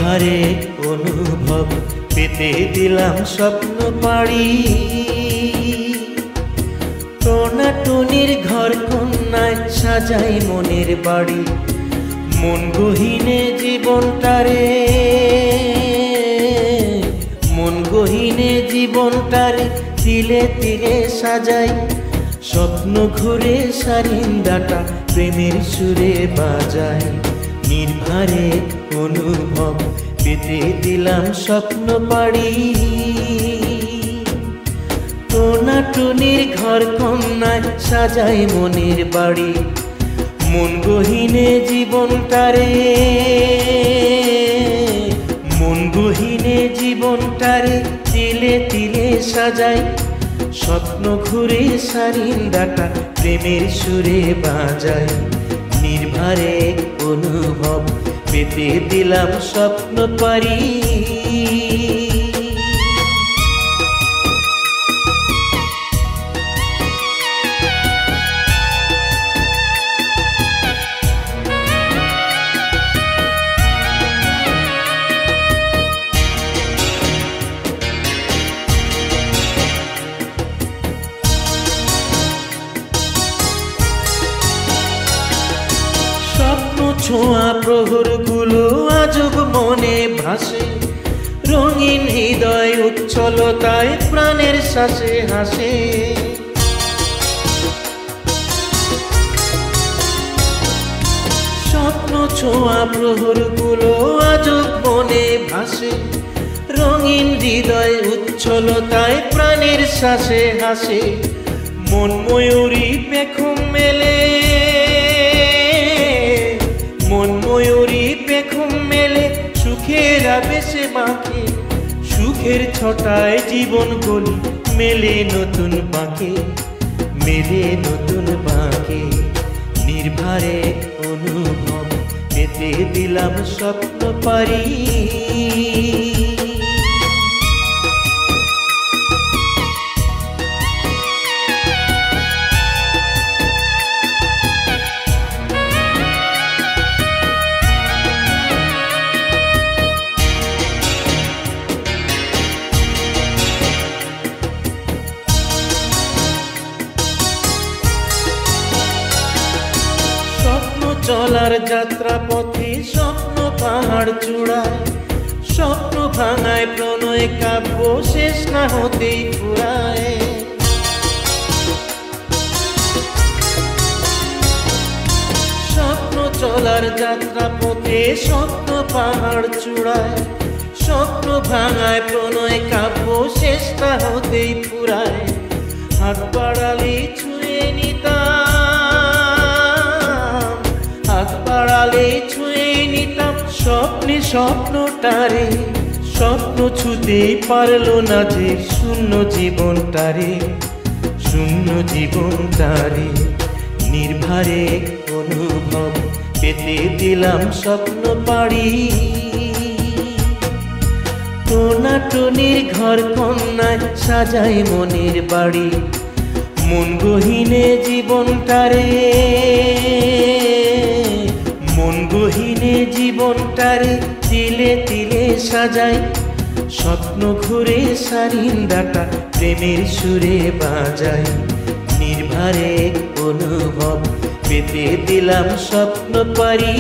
নির্ভারে অনুভব পেতে দিলাম স্বপ্ন পাড়ি। টোনাটুনির ঘর কন্যায় সাজাই মনের বাড়ি। মন গহীনে জীবনটারে, মন গহীনে জীবনটারে তিলে তিলে সাজাই। স্বপ্ন ঘুরে সারিন্দাটা প্রেমের সুরে বাজায়। নির্ভারে অনুভব পেতে দিলাম স্বপ্ন পাড়ি। টোনাটুনির ঘর কন্যায় সাজাই মনের বাড়ি। মন গহীনে জীবনটারে, মন গহীনে জীবনটারে তিলে তিলে সাজাই। স্বপ্ন ঘুরে সারিন্দাটা প্রেমের সুরে বাজায়। নির্ভারে অনুভব পেতে দিলাম স্বপ্ন পাড়ি। ছোঁয়া প্রহরগুলো আজব মনে ভাসে। রঙিন হৃদয় উচ্ছলতায় প্রাণের শ্বাসে হাসে। স্বপ্ন ছোঁয়া প্রহরগুলো আজব মনে ভাসে। রঙিন হৃদয় উচ্ছলতায় প্রাণের শ্বাসে হাসে। মন ময়ূরী পেখম মেলে, মন ময়ূরী পেখম মেলে সুখের আবেশে বাঁকে। সুখের ছটায় জীবন গলি মেলে নতুন বাঁকে, মেলে নতুন বাঁকে। নির্ভারে অনুভব পেতে দিলাম স্বপ্ন পাড়ি। চলার যাত্রা পথে স্বপ্ন পাহাড় চূড়ায়। স্বপ্ন ভাঙায় প্রণয় কাব্য শেষ না হতেই ফুরায়। স্বপ্ন চলার যাত্রা পথে স্বপ্ন পাহাড় চূড়ায়। স্বপ্ন ভাঙায় প্রণয় কাব্য শেষ না হতেই ফুরায়। হাত বাড়ালে ছুঁয়ে নিতাম, হাত বাড়ালে ছুঁয়ে নিতাম স্বপ্নে স্বপ্নটারে। স্বপ্ন ছুঁতে পারলো না যে শূন্য জীবনটারে, শূন্য জীবনটারে। নির্ভারে অনুভব পেতে দিলাম স্বপ্ন পাড়ি। টোনাটুনির ঘর কন্যায় সাজাই মনের বাড়ি। মন গহীনে জীবনটারে, মন গহীনে জীবনটারে তিলে তিলে সাজাই। স্বপ্ন ঘুরে সারিন্দাটা প্রেমের সুরে বাজায়। নির্ভারে অনুভব পেতে দিলাম স্বপ্ন পাড়ি।